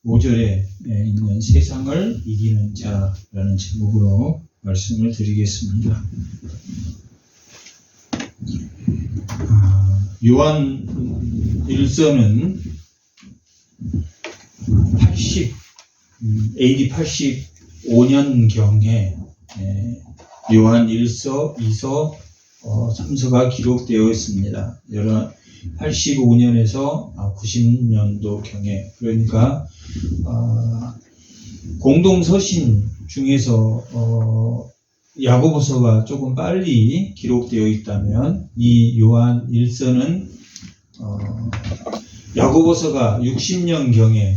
5절에 있는 세상을 이기는 자라는 제목으로 말씀을 드리겠습니다. 요한 1서는 AD 85년경에 요한 1서, 2서, 3서가 기록되어 있습니다. 85년에서 90년도경에, 그러니까 공동서신 중에서 야고보서가 조금 빨리 기록되어 있다면 이 요한 1서는 야고보서가 60년경에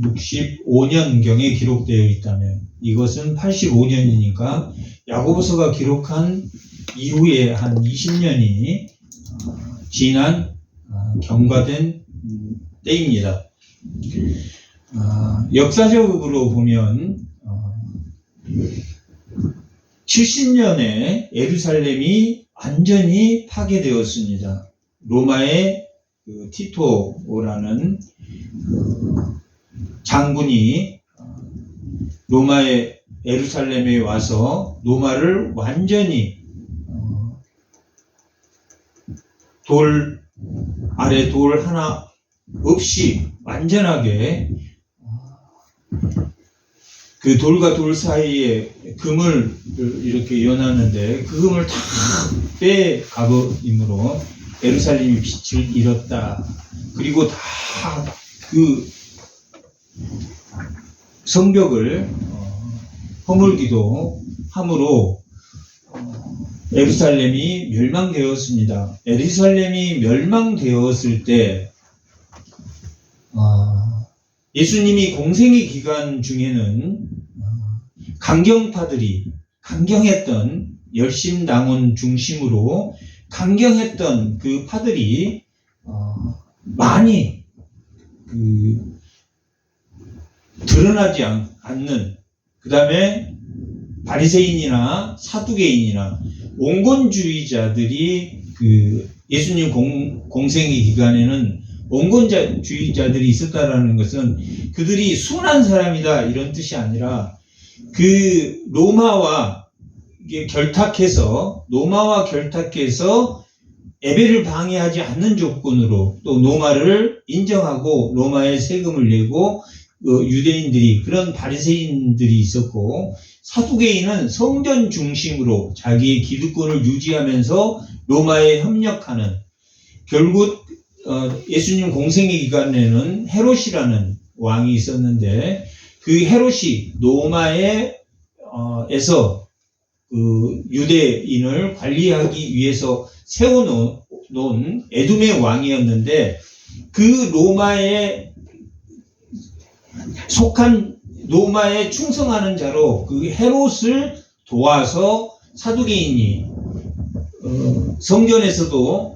65년경에 기록되어 있다면 이것은 85년이니까 야고보서가 기록한 이후에 한 20년이 지난 경과된 때입니다. 역사적으로 보면 70년에 예루살렘이 완전히 파괴되었습니다. 로마의 티토라는 장군이 로마의 예루살렘에 와서 로마를 완전히 돌 아래 돌 하나 없이 완전하게 그 돌과 돌 사이에 금을 이렇게 연하는데 그 금을 다 빼가버림으로 예루살렘이 빛을 잃었다. 그리고 다 그 성벽을 허물기도 함으로 예루살렘이 멸망되었습니다. 예루살렘이 멸망되었을 때 예수님이 공생의 기간 중에는 강경파들이 강경했던 열심당원 중심으로 강경했던 그 파들이 많이 드러나지 않는, 그 다음에 바리새인이나 사두개인이나 온건주의자들이 예수님 공생의 기간에는 온건주의자들이 있었다라는 것은 그들이 순한 사람이다 이런 뜻이 아니라 로마와 결탁해서 예배를 방해하지 않는 조건으로 또 로마를 인정하고 로마에 세금을 내고 유대인들이 그런 바리새인들이 있었고, 사두개인은 성전 중심으로 자기의 기득권을 유지하면서 로마에 협력하는, 결국 예수님 공생의 기간에는 헤롯이라는 왕이 있었는데 그 헤롯이 로마에서 유대인을 관리하기 위해서 세워놓은 에돔의 왕이었는데 그 로마에 속한 로마에 충성하는 자로 그 헤롯을 도와서 사두개인이 성전에서도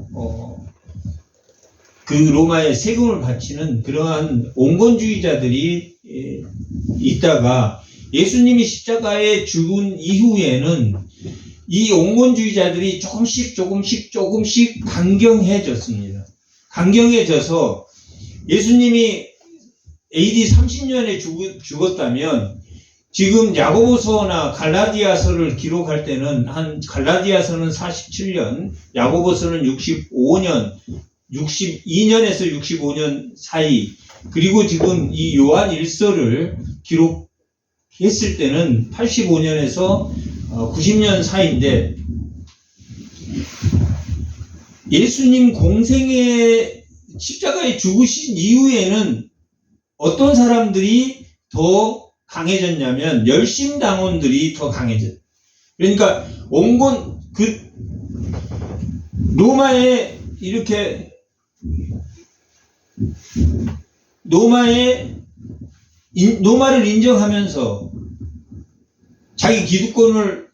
그 로마에 세금을 바치는 그러한 온건주의자들이 있다가 예수님이 십자가에 죽은 이후에는 이 온건주의자들이 조금씩 강경해졌습니다. 강경해져서 예수님이 AD 30년에 죽었다면 지금 야고보서나 갈라디아서를 기록할 때는 갈라디아서는 47년, 야고보서는 62년에서 65년 사이, 그리고 지금 이 요한 1서를 기록했을 때는 85년에서 90년 사이인데, 예수님 공생의 십자가에 죽으신 이후에는 어떤 사람들이 더 강해졌냐면 열심당원들이 더 강해졌어요. 그러니까 로마에 이렇게 로마를 인정하면서 자기 기득권을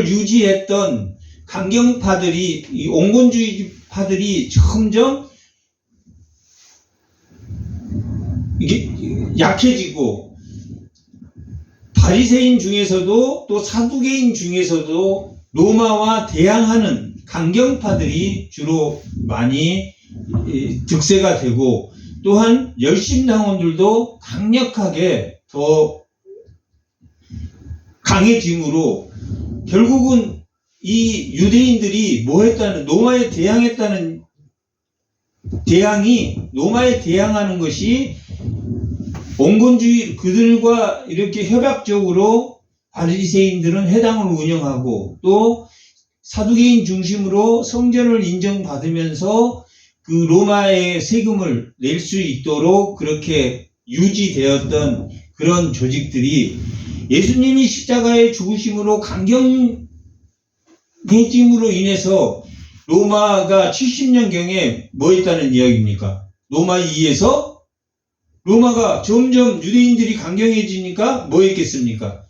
유지했던 강경파들이, 이 온건주의파들이 점점 이게 약해지고, 바리새인 중에서도 또 사두개인 중에서도 로마와 대항하는 강경파들이 주로 많이 득세가 되고, 또한 열심당원들도 강력하게 더 강해짐으로 결국은 이 유대인들이 로마에 대항했다는 로마에 대항하는 것이 온건주의, 그들과 이렇게 협약적으로 바리새인들은 회당을 운영하고 또 사두개인 중심으로 성전을 인정받으면서 그 로마의 세금을 낼 수 있도록 그렇게 유지되었던 그런 조직들이 예수님이 십자가에 죽으심으로 강경해짐으로 인해서 로마가 70년경에 뭐 했다는 이야기입니까? 로마 이에서 로마가 점점 유대인들이 강경해지니까 뭐 했겠습니까?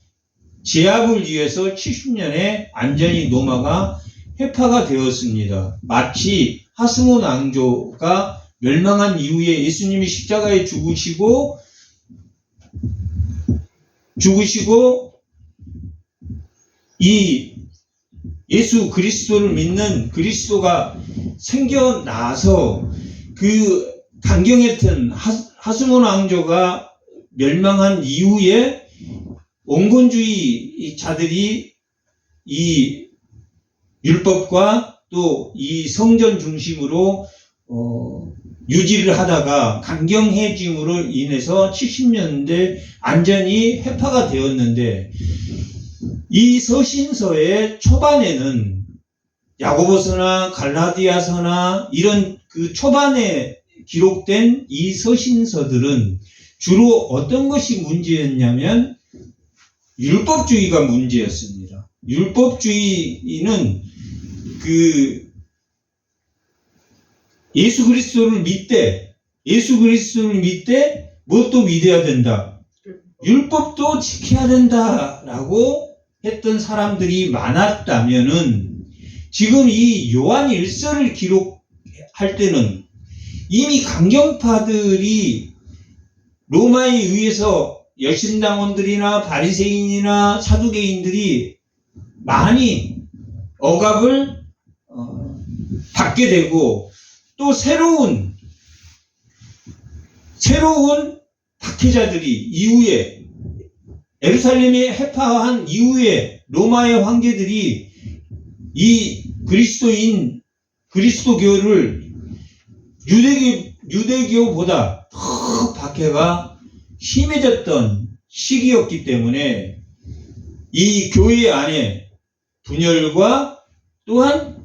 제압을 위해서 70년에 완전히 로마가 회파가 되었습니다. 마치 하스몬 왕조가 멸망한 이후에 예수님이 십자가에 죽으시고 이 예수 그리스도를 믿는 그리스도가 생겨나서 그 강경했던 하스몬 왕조가 멸망한 이후에 온건주의 자들이 이 율법과 또 이 성전 중심으로 유지를 하다가 강경해짐으로 인해서 70년대 완전히 회파가 되었는데, 이 서신서의 초반에는 야고보서나 갈라디아서나 이런 그 초반에 기록된 이 서신서들은 주로 어떤 것이 문제였냐면 율법주의가 문제였습니다. 율법주의는 그 예수 그리스도를 믿되 무엇도 믿어야 된다, 율법도 지켜야 된다라고 했던 사람들이 많았다면은 지금 이 요한 1서를 기록할 때는 이미 강경파들이 로마에 의해서 열심당원들이나 바리새인이나 사두개인들이 많이 억압을 받게 되고, 또 새로운 박해자들이 이후에 예루살렘에 회파한 이후에 로마의 황제들이 이 그리스도교를 유대교보다 더 박해가 심해졌던 시기였기 때문에 이 교회 안에 분열과 또한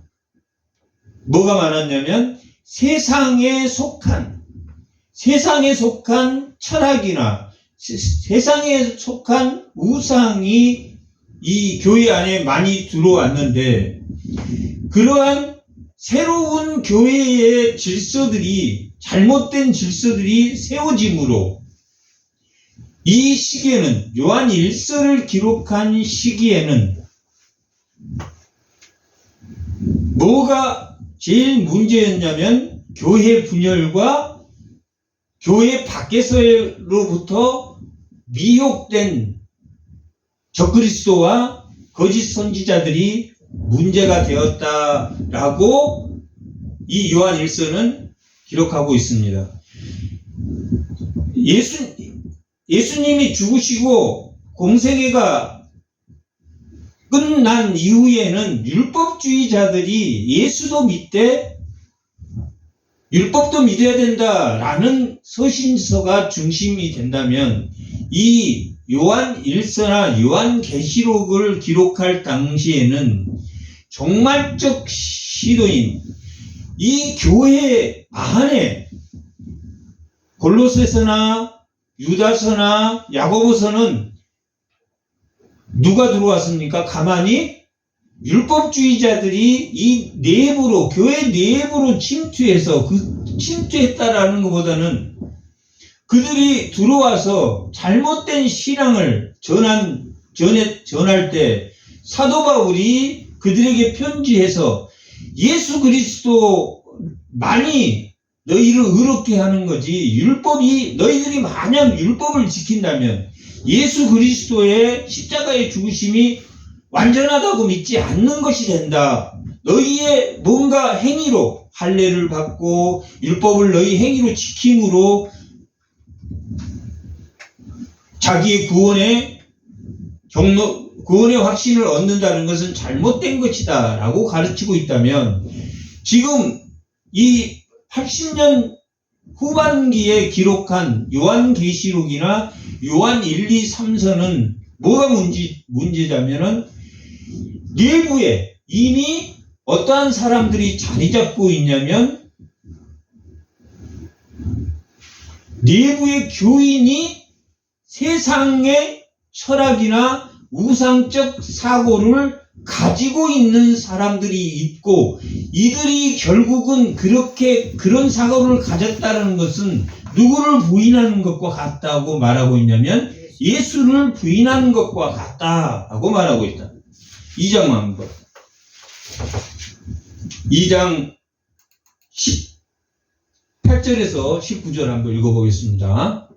뭐가 많았냐면 세상에 속한 철학이나 세상에 속한 우상이 이 교회 안에 많이 들어왔는데, 그러한 새로운 교회의 잘못된 질서들이 세워짐으로 이 시기에는, 요한 1서를 기록한 시기에는 뭐가 제일 문제였냐면 교회 분열과 교회 밖에서로부터 미혹된 적그리스도와 거짓 선지자들이 문제가 되었다라고 이 요한 1서는 기록하고 있습니다. 예수님이 죽으시고 공생애가 끝난 이후에는 율법주의자들이 예수도 믿되 율법도 믿어야 된다라는 서신서가 중심이 된다면, 이 요한 1서나 요한 계시록을 기록할 당시에는 종말적 시도인 이 교회 안에 골로새서나 유다서나 야고보서는 누가 들어왔습니까? 가만히 율법주의자들이 이 내부로, 교회 내부로 침투했다라는 것보다는 그들이 들어와서 잘못된 신앙을 전할 때 사도 바울이 그들에게 편지해서 예수 그리스도만이 너희를 의롭게 하는 거지, 너희들이 만약 율법을 지킨다면 예수 그리스도의 십자가의 죽으심이 완전하다고 믿지 않는 것이 된다. 너희의 뭔가 행위로, 할례를 받고 율법을 너희 행위로 지킴으로 자기의 구원의 확신을 얻는다는 것은 잘못된 것이다 라고 가르치고 있다면, 지금 이 80년 후반기에 기록한 요한계시록이나 요한 1, 2, 3서는 뭐가 문제자면은 내부에 이미 어떠한 사람들이 자리 잡고 있냐면, 내부의 교인이 세상의 철학이나 우상적 사고를 가지고 있는 사람들이 있고, 이들이 결국은 그런 사고를 가졌다는 것은 누구를 부인하는 것과 같다고 말하고 있냐면 예수를 부인하는 것과 같다고 말하고 있다. 2장 한번. 2장 18절에서 19절 한번 읽어보겠습니다.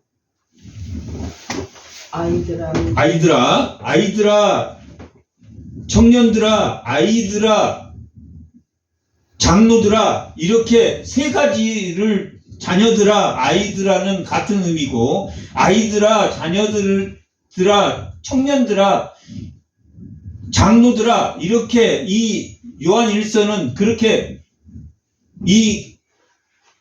아이들아, 청년들아, 아이들아, 장로들아, 이렇게 세 가지를, 자녀들아, 아이들아는 같은 의미고, 아이들아, 자녀들아, 청년들아, 장로들아, 이렇게 이 요한 1서는 그렇게 이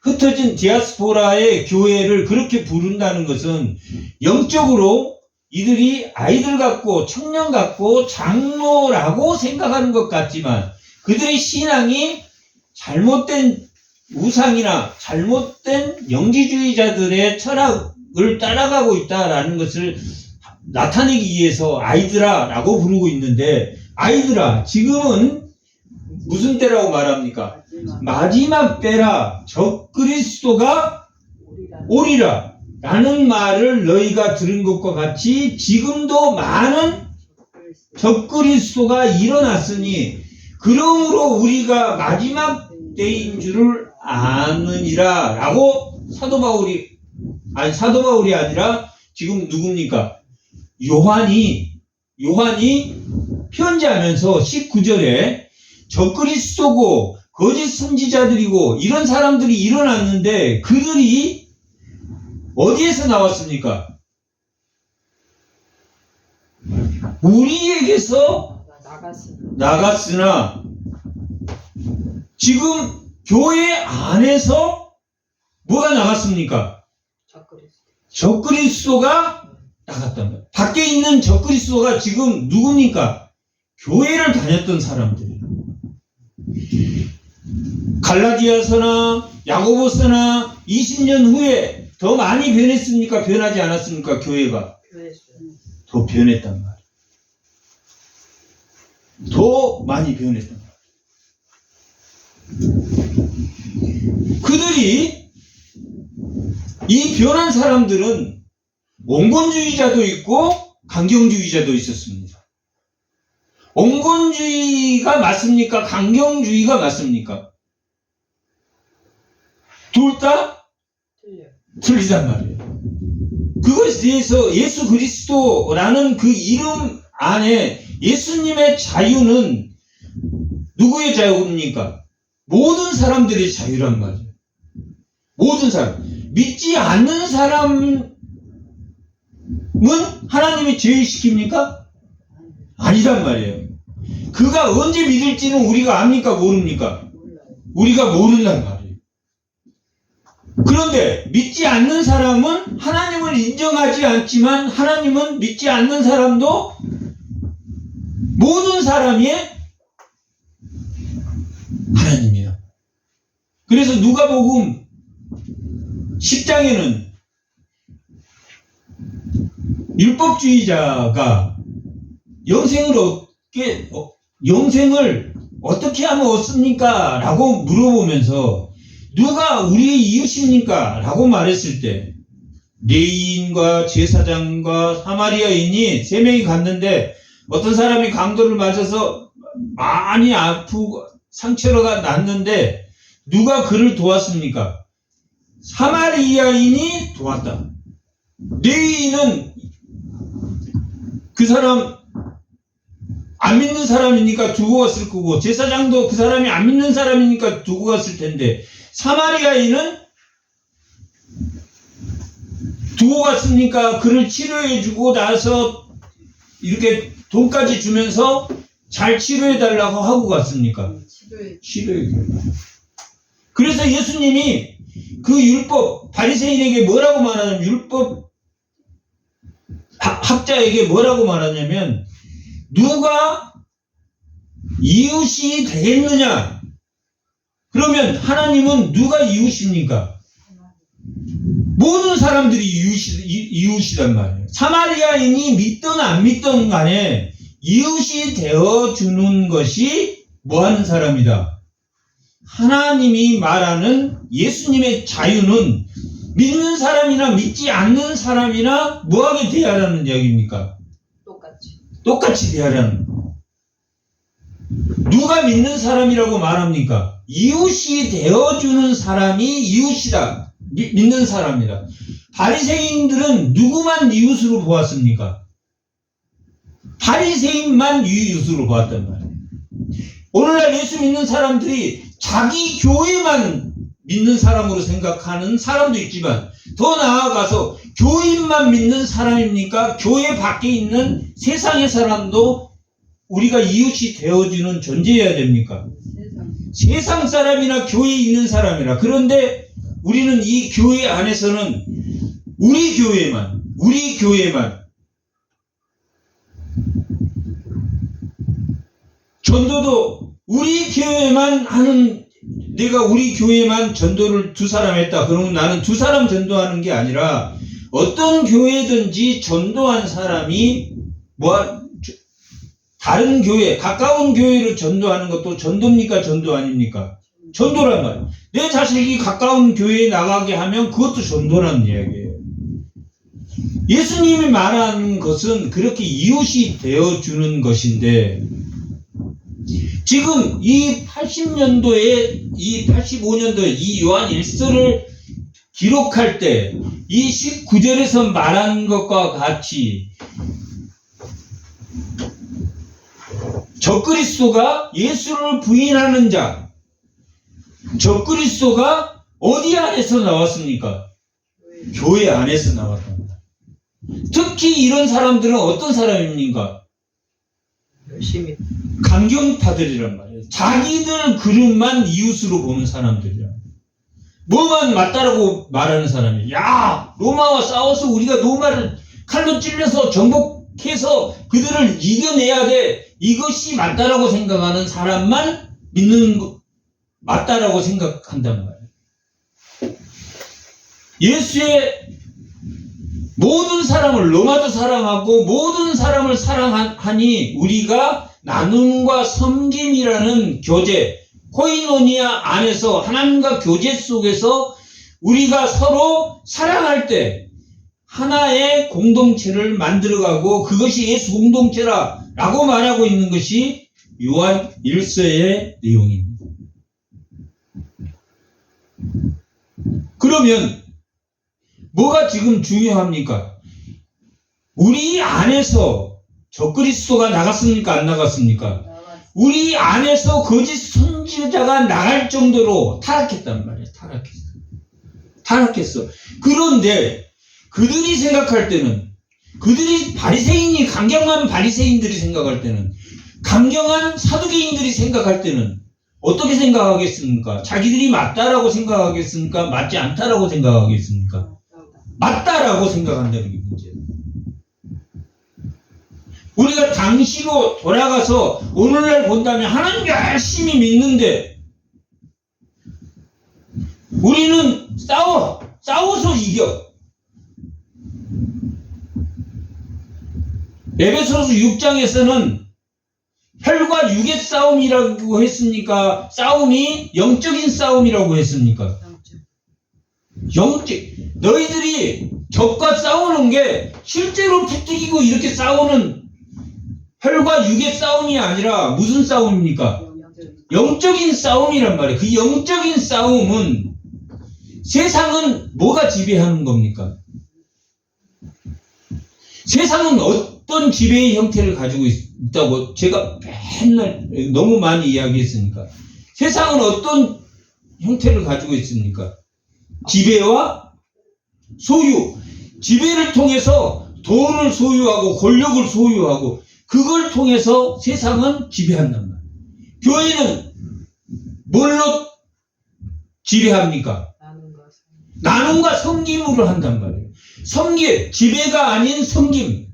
흩어진 디아스포라의 교회를 그렇게 부른다는 것은 영적으로 이들이 아이들 같고 청년 같고 장로라고 생각하는 것 같지만 그들의 신앙이 잘못된 우상이나 잘못된 영지주의자들의 철학을 따라가고 있다라는 것을 나타내기 위해서 아이들아 라고 부르고 있는데, 아이들아, 지금은 무슨 때라고 말합니까? 마지막 때라, 적그리스도가 오리라 라는 말을 너희가 들은 것과 같이 지금도 많은 적그리스도가 일어났으니 그러므로 우리가 마지막 때인 줄을 아느니라 라고 사도 바울이 아니라 지금 누굽니까? 요한이 편지하면서 19절에 적그리스도고 거짓 선지자들이고 이런 사람들이 일어났는데 그들이 어디에서 나왔습니까? 우리에게서 나갔으나 지금 교회 안에서 뭐가 나갔습니까? 적그리스도가 나갔단 말이에요. 밖에 있는 적그리스도가 지금 누굽니까? 교회를 다녔던 사람들이에요. 갈라디아서나 야고보서나 20년 후에 더 많이 변했습니까? 변하지 않았습니까? 교회가 더 변했단 말이에요. 더 많이 변했단 말이에요. 그들이, 이 변한 사람들은 온건주의자도 있고 강경주의자도 있었습니다. 온건주의가 맞습니까? 강경주의가 맞습니까? 둘 다 틀리단 말이에요. 그것에 대해서 예수 그리스도라는 그 이름 안에 예수님의 자유는 누구의 자유입니까? 모든 사람들의 자유란 말이에요. 모든 사람. 믿지 않는 사람은 하나님이 제외시킵니까? 아니란 말이에요. 그가 언제 믿을지는 우리가 압니까? 모릅니까? 우리가 모른단 말이에요. 그런데 믿지 않는 사람은 하나님을 인정하지 않지만 하나님은 믿지 않는 사람도 모든 사람이 하나님이야. 그래서 누가복음 10장에는 율법주의자가 영생을 어떻게 하면 얻습니까? 라고 물어보면서 누가 우리의 이웃입니까? 라고 말했을 때 레위인과 제사장과 사마리아인이 3명이 갔는데 어떤 사람이 강도를 맞아서 많이 아프고 상처가 났는데 누가 그를 도왔습니까? 사마리아인이 도왔다. 레위인은 그 사람 안 믿는 사람이니까 두고 갔을 거고, 제사장도 그 사람이 안 믿는 사람이니까 두고 갔을 텐데, 사마리아인은 두고 갔으니까 그를 치료해주고 나서 이렇게 돈까지 주면서 잘 치료해달라고 하고 갔습니까? 치료해달라고. 그래서 예수님이 그 율법, 바리새인에게 뭐라고 말하냐면, 율법 학자에게 뭐라고 말하냐면, 누가 이웃이 되겠느냐? 그러면 하나님은 누가 이웃입니까? 모든 사람들이 이웃이란 말이에요. 사마리아인이 믿든 안 믿든 간에 이웃이 되어주는 것이 뭐하는 사람이다? 하나님이 말하는 예수님의 자유는 믿는 사람이나 믿지 않는 사람이나 뭐하게 대하라는 이야기입니까? 똑같이 대하라는 거예요. 누가 믿는 사람이라고 말합니까? 이웃이 되어주는 사람이 이웃이다. 믿는 사람이다. 바리새인들은 누구만 이웃으로 보았습니까? 바리새인만 이웃으로 보았단 말이에요. 오늘날 예수 믿는 사람들이 자기 교회만 믿는 사람으로 생각하는 사람도 있지만, 더 나아가서 교인만 믿는 사람입니까? 교회 밖에 있는 세상의 사람도 우리가 이웃이 되어주는 존재여야 됩니까? 세상 사람이나 교회에 있는 사람이나. 그런데 우리는 이 교회 안에서는 우리 교회만 전도도 우리 교회만 하는, 내가 우리 교회만 전도를 2사람 했다. 그러면 나는 2사람 전도하는 게 아니라 어떤 교회든지 전도한 사람이 다른 교회, 가까운 교회로 전도하는 것도 전도입니까? 전도 아닙니까? 전도란 말이에요. 내 자식이 가까운 교회에 나가게 하면 그것도 전도라는 이야기예요. 예수님이 말하는 것은 그렇게 이웃이 되어주는 것인데, 지금 이 85년도에 이 요한 1서를 기록할 때 이 19절에서 말하는 것과 같이 적그리스도가 예수를 부인하는 자, 적그리스도가 어디 안에서 나왔습니까? 교회 안에서 나왔답니다. 특히 이런 사람들은 어떤 사람입니까? 열심히 강경파들이란 말이에요. 자기들 그릇만 이웃으로 보는 사람들이야. 뭐만 맞다라고 말하는 사람이에요. 야, 로마와 싸워서 우리가 로마를 칼로 찔려서 정복해서 그들을 이겨내야 돼. 이것이 맞다라고 생각하는 사람만 믿는 거 맞다라고 생각한단 말이에요. 예수의 모든 사람을, 로마도 사랑하고 모든 사람을 사랑하니 우리가 나눔과 섬김이라는 교제, 코이노니아 안에서 하나님과 교제 속에서 우리가 서로 사랑할 때 하나의 공동체를 만들어가고, 그것이 예수 공동체라고 말하고 있는 것이 요한 1서의 내용입니다. 그러면 뭐가 지금 중요합니까? 우리 안에서 적그리스도가 나갔습니까? 안 나갔습니까? 우리 안에서 거짓 선지자가 나갈 정도로 타락했단 말이에요. 타락했어. 그런데 그들이 생각할 때는, 그들이 바리새인이, 강경한 바리새인들이 생각할 때는, 강경한 사두개인들이 생각할 때는 어떻게 생각하겠습니까? 자기들이 맞다라고 생각하겠습니까? 맞지 않다라고 생각하겠습니까? 맞다라고 생각한다는 게 문제예요. 우리가 당시로 돌아가서 오늘날 본다면 하나님 열심히 믿는데 우리는 싸워서 이겨. 에베소서 6장에서는 혈과 육의 싸움이라고 했습니까? 싸움이 영적인 싸움이라고 했습니까? 영적. 너희들이 적과 싸우는 게 실제로 부추기고 이렇게 싸우는 혈과 육의 싸움이 아니라 무슨 싸움입니까? 영적인 싸움이란 말이에요. 그 영적인 싸움은 세상은 뭐가 지배하는 겁니까? 세상은 어떤 지배의 형태를 가지고 있다고 제가 맨날 너무 많이 이야기했으니까. 세상은 어떤 형태를 가지고 있습니까? 지배와 소유. 지배를 통해서 돈을 소유하고 권력을 소유하고 그걸 통해서 세상은 지배한단 말이에요. 교회는 뭘로 지배합니까? 나눔과 섬김으로 한단 말이에요. 지배가 아닌 섬김,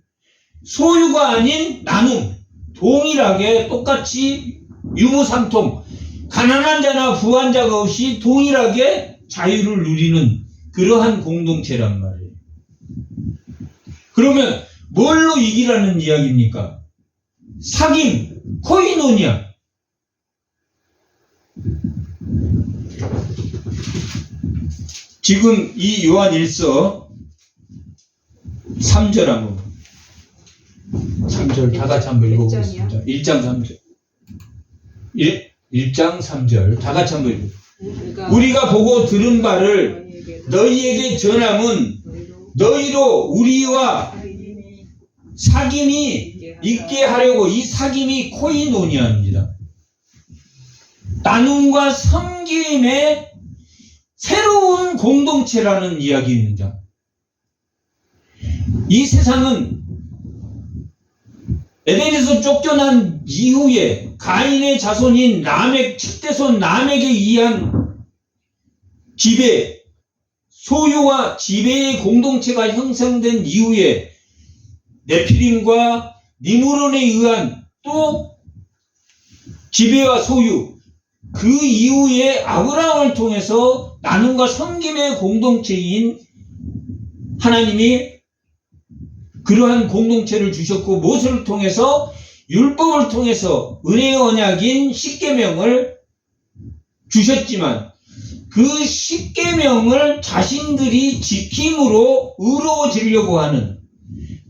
소유가 아닌 나눔, 동일하게 똑같이 유무상통, 가난한 자나 부한 자가 없이 동일하게 자유를 누리는 그러한 공동체란 말이에요. 그러면 뭘로 이기라는 이야기입니까? 사귐, 코이노니아. 지금 이 요한 1서 3절 한번 3절 다 같이 한번 읽어보겠습니다. 1장 3절 1장 3절 다 같이 한번 읽어보겠습니다. 우리가 보고 들은 바를 너희에게 전함은 너희로 우리와 사귐이 있게 하려고. 이 사귐이 코이노니아입니다. 나눔과 섬김의 새로운 공동체라는 이야기입니다. 이 세상은 에덴에서 쫓겨난 이후에 가인의 자손인 라멕, 칠대손 라멕에 의한 지배, 소유와 지배의 공동체가 형성된 이후에 네피림과 니무론에 의한 또 지배와 소유, 그 이후에 아브라함을 통해서 나눔과 섬김의 공동체인 하나님이 그러한 공동체를 주셨고, 모세를 통해서 율법을 통해서 은혜의 언약인 십계명을 주셨지만 그 십계명을 자신들이 지킴으로 의로워지려고 하는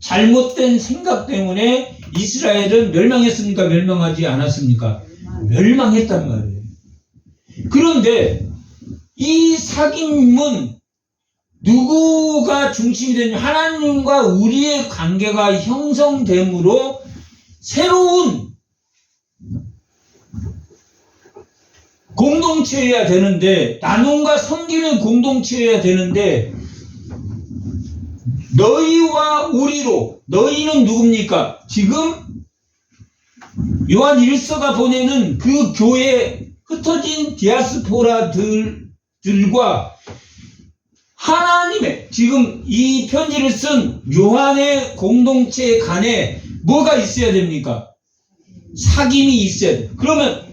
잘못된 생각 때문에 이스라엘은 멸망했습니까? 멸망하지 않았습니까? 멸망했단 말이에요. 그런데 이 사귐은 누구가 중심이 되냐면 하나님과 우리의 관계가 형성됨으로 새로운 공동체여야 되는데, 나눔과 섬김의 공동체여야 되는데, 너희와 우리로, 너희는 누굽니까? 지금 요한 1서가 보내는 그 교회에 흩어진 디아스포라들과 하나님의, 지금 이 편지를 쓴 요한의 공동체 간에 뭐가 있어야 됩니까? 사귐이 있어야 돼. 그러면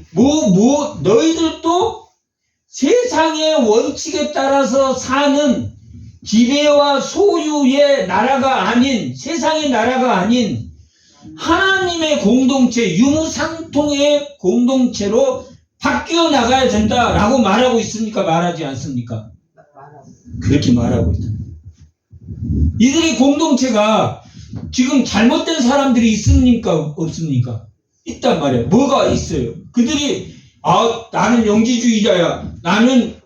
너희들도 세상의 원칙에 따라서 사는 지배와 소유의 나라가 아닌, 세상의 나라가 아닌 하나님의 공동체, 유무상통의 공동체로 바뀌어 나가야 된다라고 말하고 있습니까? 말하지 않습니까? 그렇게 말하고 있다. 이들의 공동체가 지금 잘못된 사람들이 있습니까? 없습니까? 있단 말이에요. 뭐가 있어요? 그들이 나는 영지주의자야, 나는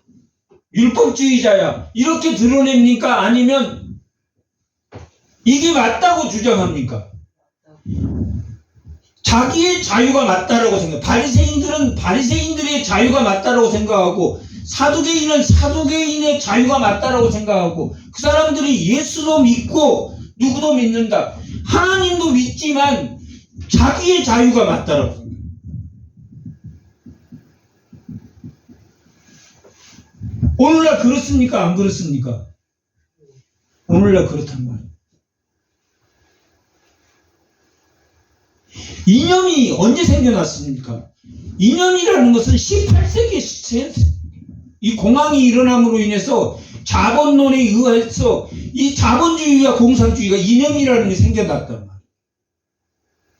율법주의자야, 이렇게 드러냅니까? 아니면 이게 맞다고 주장합니까? 자기의 자유가 맞다라고 생각. 바리새인들은 바리새인들의 자유가 맞다라고 생각하고, 사두개인은 사두개인의 자유가 맞다라고 생각하고, 그 사람들이 예수도 믿고 누구도 믿는다, 하나님도 믿지만 자기의 자유가 맞다라고 생각해요. 오늘날 그렇습니까? 안 그렇습니까? 오늘날 그렇단 말이에요. 이념이 언제 생겨났습니까? 이념이라는 것은 18세기 이 공황이 일어남으로 인해서 자본론에 의해서 이 자본주의와 공산주의가 이념이라는 게 생겨났단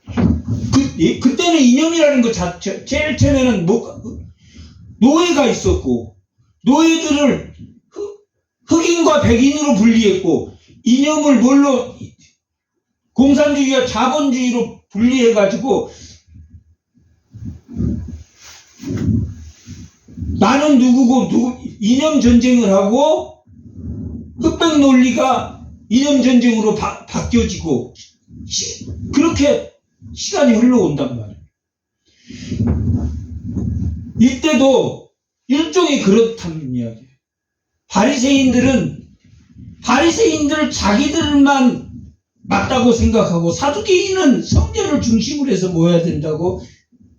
말이에요. 그때는 이념이라는 것 자체, 제일 처음에는 노예가 있었고, 노예들을 흑인과 백인으로 분리했고, 이념을 뭘로, 공산주의와 자본주의로 분리해가지고, 나는 누구고, 이념 전쟁을 하고, 흑백 논리가 이념전쟁으로 바뀌어지고 그렇게 시간이 흘러온단 말이에요. 이때도 일종의 그렇다는 이야기예요. 바리새인들 자기들만 맞다고 생각하고, 사두개인은 성전을 중심으로 해서 모여야 된다고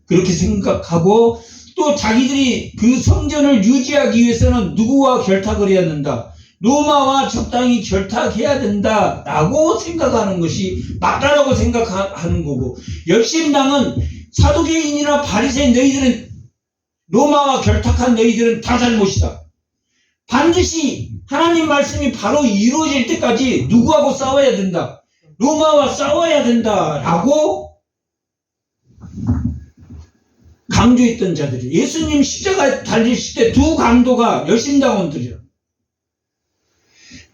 그렇게 생각하고, 또 자기들이 그 성전을 유지하기 위해서는 누구와 결탁을 해야 된다, 로마와 적당히 결탁해야 된다라고 생각하는 것이 맞다라고 생각하는 거고, 열심당은 사두개인이나 바리새인, 너희들은 로마와 결탁한 너희들은 다 잘못이다, 반드시 하나님 말씀이 바로 이루어질 때까지 누구하고 싸워야 된다, 로마와 싸워야 된다라고 강조했던 자들이, 예수님 십자가에 달리실 때 두 강도가 열심당원들이야.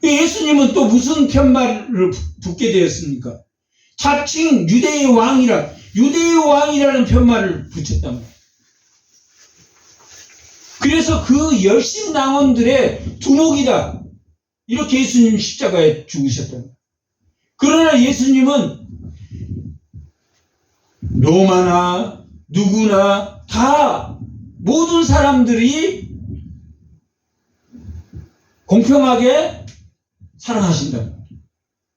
예수님은 또 무슨 편말을 붙게 되었습니까? 자칭 유대의 왕이라는 편말을 붙였단 말이에요. 그래서 그 열심당원들의 두목이다, 이렇게 예수님 십자가에 죽으셨단 말이에요. 그러나 예수님은 로마나 누구나 다 모든 사람들이 공평하게 사랑하신다.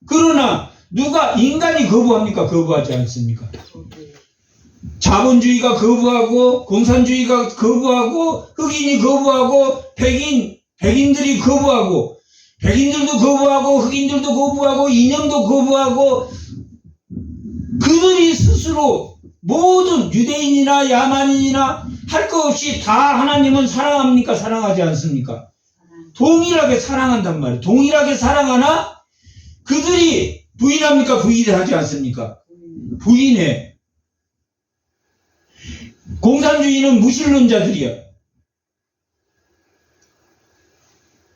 그러나 누가 인간이 거부합니까? 거부하지 않습니까? 자본주의가 거부하고, 공산주의가 거부하고, 흑인이 거부하고, 백인들이 거부하고, 백인들도 거부하고, 흑인들도 거부하고, 이념도 거부하고, 그들이 스스로 모든 유대인이나 야만인이나 할 것 없이 다 하나님은 사랑합니까? 사랑하지 않습니까? 동일하게 사랑한단 말이에요. 동일하게 사랑하나 그들이 부인합니까? 부인하지 않습니까? 부인해. 공산주의는 무신론자들이야.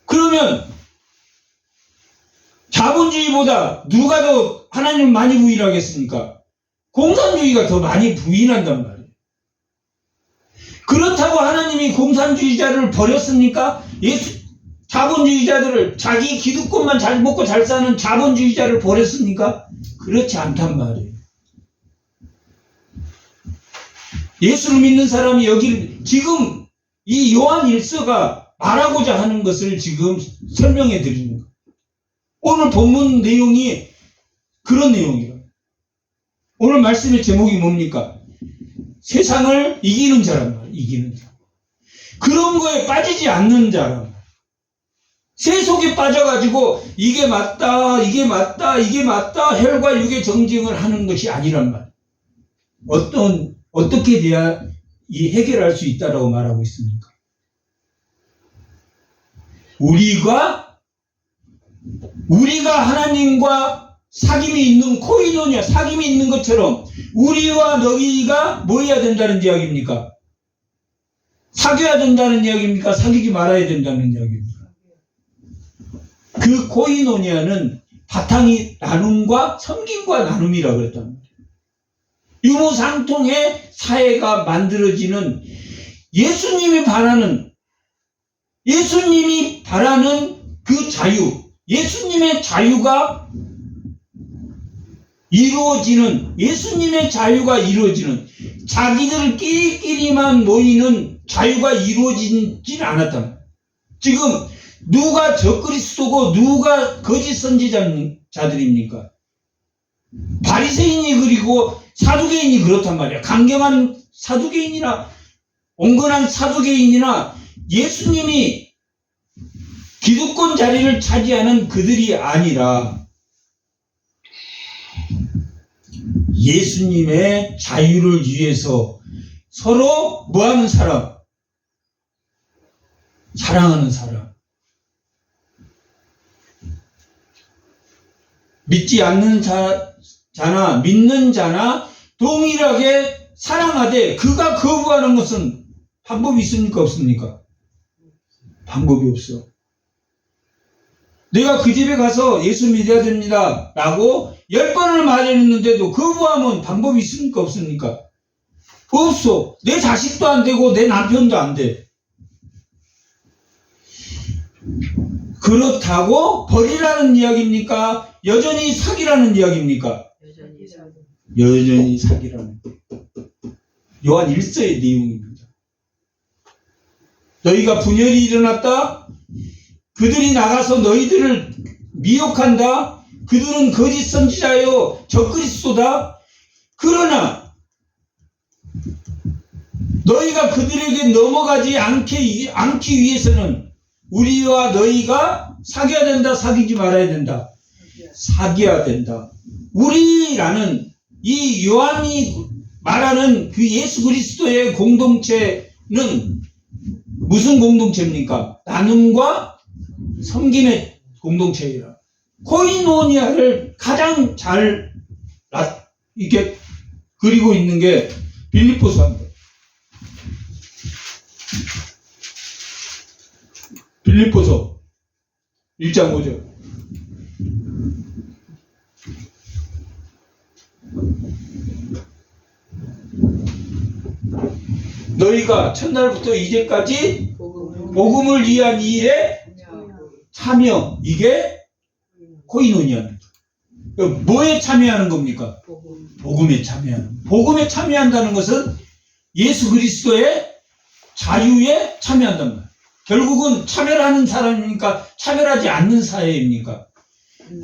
그러면 자본주의보다 누가 더 하나님을 많이 부인하겠습니까? 공산주의가 더 많이 부인한단 말이에요. 그렇다고 하나님이 공산주의자를 버렸습니까? 자본주의자들을, 자기 기득권만 잘 먹고 잘 사는 자본주의자를 버렸습니까? 그렇지 않단 말이에요. 예수를 믿는 사람이 여기 지금 이 요한 1서가 말하고자 하는 것을 지금 설명해 드리는 거예요. 오늘 본문 내용이 그런 내용이에요. 오늘 말씀의 제목이 뭡니까? 세상을 이기는 자란 말이에요. 이기는 자. 그런 거에 빠지지 않는 자란 말이에요. 세속에 빠져가지고 이게 맞다, 이게 맞다, 이게 맞다, 혈과 육의 정쟁을 하는 것이 아니란 말이에요. 어떻게 돼야 이 해결할 수 있다라고 말하고 있습니까? 우리가 하나님과 사귐이 있는 코이노니아, 사귐이 있는 것처럼 우리와 너희가 뭐 해야 된다는 이야기입니까? 사귀어야 된다는 이야기입니까? 사귀지 말아야 된다는 이야기입니까? 그 코이노니아는 바탕이 나눔과 섬김과 나눔이라고 그랬단 말이에요. 유무상통의 사회가 만들어지는 예수님이 바라는 그 자유, 예수님의 자유가 이루어지는, 자기들끼리만 모이는 자유가 이루어지진 않았다. 지금 누가 적그리스도고 누가 거짓 선지자들입니까? 바리새인이 그리고 사두개인이 그렇단 말이야. 강경한 사두개인이나 온건한 사두개인이나 예수님이 기득권 자리를 차지하는 그들이 아니라 예수님의 자유를 위해서 서로 뭐하는 사람? 사랑하는 사람. 믿지 않는 자나 믿는 자나 동일하게 사랑하되 그가 거부하는 것은 방법이 있습니까? 없습니까? 방법이 없어. 내가 그 집에 가서 예수 믿어야 됩니다 라고 10번을 말했는데도 거부하면 방법이 있습니까? 없습니까? 없어. 내 자식도 안 되고 내 남편도 안 돼. 그렇다고 버리라는 이야기입니까? 여전히 사귀라는 이야기입니까? 여전히 사귀. 여전히 사귀라는 요한 1서의 내용입니다. 너희가 분열이 일어났다? 그들이 나가서 너희들을 미혹한다? 그들은 거짓 선지자요 적그리스도다? 그러나 너희가 그들에게 넘어가지 않기 위해서는 우리와 너희가 사귀어야 된다, 사귀지 말아야 된다? 사귀어야 된다. 우리라는 이 요한이 말하는 그 예수 그리스도의 공동체는 무슨 공동체입니까? 나눔과 섬김의 공동체이라. 코이노니아를 가장 잘 이렇게 그리고 있는 게 빌립보서입니다. 빌립보서 1장 5절. 너희가 첫날부터 이제까지 복음을 위한 일에 참여, 이게 코이노니아입니다. 뭐에 참여하는 겁니까? 복음에 참여하는. 복음에 참여한다는 것은 예수 그리스도의 자유에 참여한단 말이에요. 결국은 차별하는 사람입니까? 차별하지 않는 사회입니까?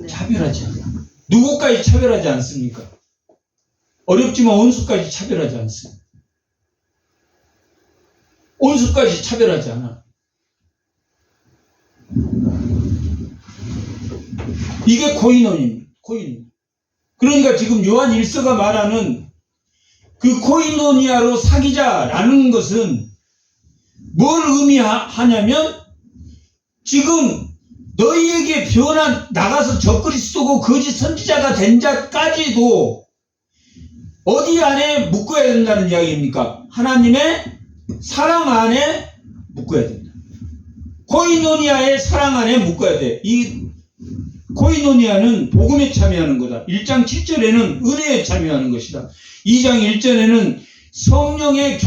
차별하지 않아. 누구까지 차별하지 않습니까? 어렵지만 원수까지 차별하지 않습니다. 원수까지 차별하지 않아. 이게 코이노니입니다. 코이노니. 그러니까 지금 요한 1서가 말하는 그 코이노니아로 사귀자라는 것은 뭘 의미하냐면 지금 너희에게 나가서 적그리스도고 거짓 선지자가 된 자까지도 어디 안에 묶어야 된다는 이야기입니까? 하나님의 사랑 안에 묶어야 된다. 코이노니아의 사랑 안에 묶어야 돼. 이 코이노니아는 복음에 참여하는 거다. 1장 7절에는 은혜에 참여하는 것이다. 2장 1절에는 성령의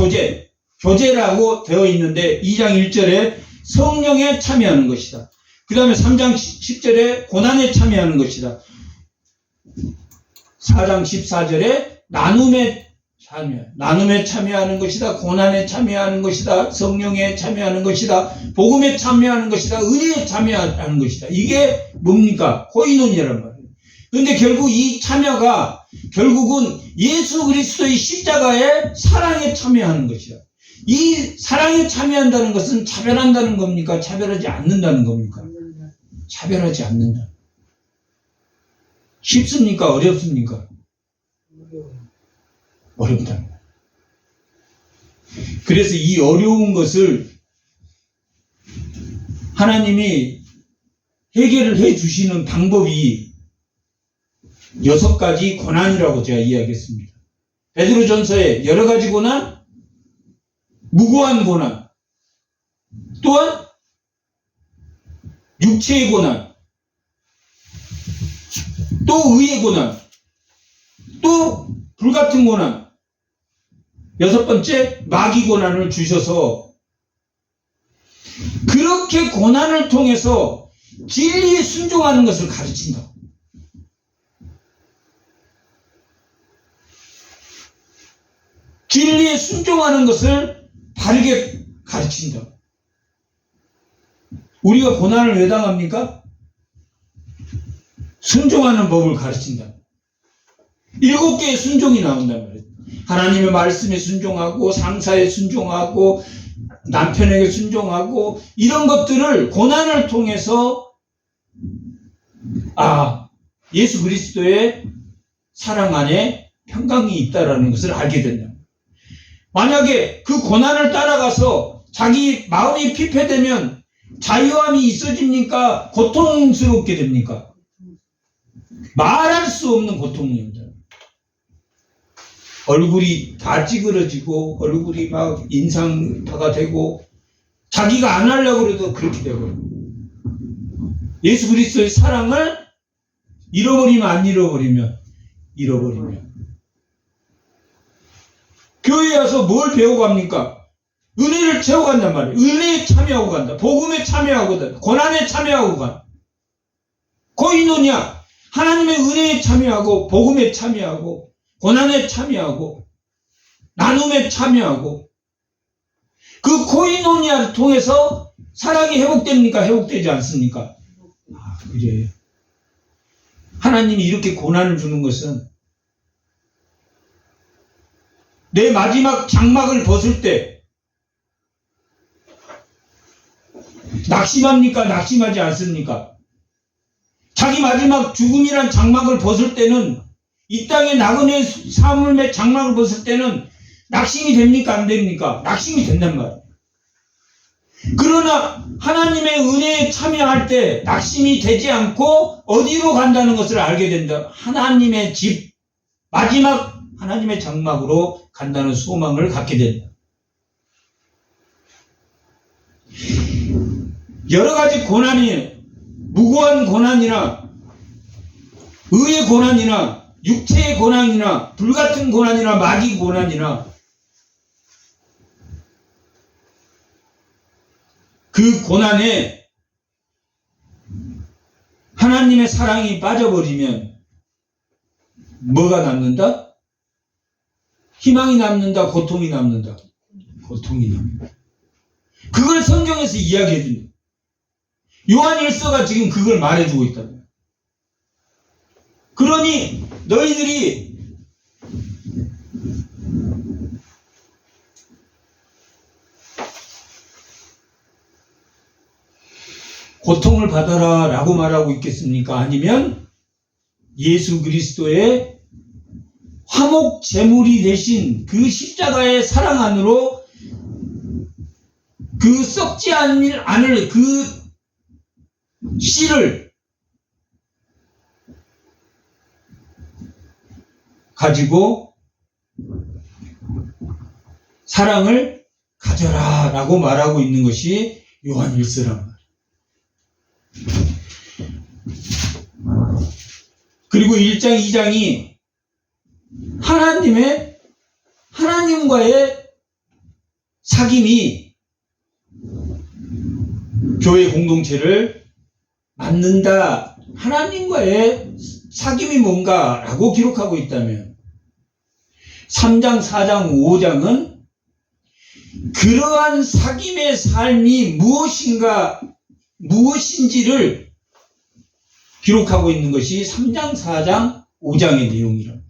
교제라고 되어 있는데 2장 1절에 성령에 참여하는 것이다. 그 다음에 3장 10절에 고난에 참여하는 것이다. 4장 14절에 나눔에 참여하는 것이다. 고난에 참여하는 것이다. 성령에 참여하는 것이다. 복음에 참여하는 것이다. 은혜에 참여하는 것이다. 이게 뭡니까? 코이노니아란 말이에요. 그런데 결국 이 참여가 결국은 예수 그리스도의 십자가의 사랑에 참여하는 것이다. 이 사랑에 참여한다는 것은 차별한다는 겁니까? 차별하지 않는다는 겁니까? 차별하지 않는다. 쉽습니까? 어렵습니까? 어렵답니다. 그래서 이 어려운 것을 하나님이 해결을 해 주시는 방법이 6가지 고난이라고 제가 이야기했습니다. 베드로전서에 여러 가지 고난, 무고한 고난, 또한 육체의 고난, 또 의의 고난, 또 불같은 고난, 6번째 마귀 고난을 주셔서 그렇게 고난을 통해서 진리에 순종하는 것을 가르친다. 진리에 순종하는 것을 바르게 가르친다. 우리가 고난을 왜 당합니까? 순종하는 법을 가르친다. 7개의 순종이 나온단 말이에요. 하나님의 말씀에 순종하고 상사에 순종하고 남편에게 순종하고 이런 것들을 고난을 통해서 예수 그리스도의 사랑 안에 평강이 있다는 것을 알게 된다. 만약에 그 고난을 따라가서 자기 마음이 피폐되면 자유함이 있어집니까? 고통스럽게 됩니까? 말할 수 없는 고통입니다. 얼굴이 다 찌그러지고 얼굴이 막 인상파가 되고 자기가 안 하려고 해도 그렇게 되고 예수 그리스도의 사랑을 잃어버리면 안 잃어버리면 교회에 와서 뭘 배워갑니까? 은혜를 채워간단 말이에요. 은혜에 참여하고 간다. 복음에 참여하고 간다. 고난에 참여하고 간다. 코이노니아, 하나님의 은혜에 참여하고 복음에 참여하고 고난에 참여하고 나눔에 참여하고 그 코이노니아를 통해서 사랑이 회복됩니까? 회복되지 않습니까? 아, 그래요. 하나님이 이렇게 고난을 주는 것은 내 마지막 장막을 벗을 때 낙심합니까? 낙심하지 않습니까? 자기 마지막 죽음이란 장막을 벗을 때는 이 땅의 나그네 사물의 장막을 벗을 때는 낙심이 됩니까? 안 됩니까? 낙심이 된단 말이에요. 그러나 하나님의 은혜에 참여할 때 낙심이 되지 않고 어디로 간다는 것을 알게 된다. 하나님의 집, 마지막 하나님의 장막으로 간다는 소망을 갖게 된다. 여러 가지 고난이, 무고한 고난이나 의의 고난이나 육체의 고난이나 불같은 고난이나 마귀 고난이나 그 고난에 하나님의 사랑이 빠져버리면 뭐가 남는다? 희망이 남는다? 고통이 남는다? 고통이 남는다. 그걸 성경에서 이야기해 준다. 요한 1서가 지금 그걸 말해주고 있다. 그러니 너희들이 고통을 받아라 라고 말하고 있겠습니까? 아니면 예수 그리스도의 화목 제물이 되신 그 십자가의 사랑 안으로 그 썩지 않을 그 씨를 가지고 사랑을 가져라 라고 말하고 있는 것이 요한 1서란 말이에요. 그리고 1장, 2장이 하나님과의 사귐이 교회 공동체를 만든다. 하나님과의 사귐이 뭔가라고 기록하고 있다면 3장, 4장, 5장은 그러한 사귐의 삶이 무엇인지를 기록하고 있는 것이 3장, 4장, 5장의 내용이랍니다.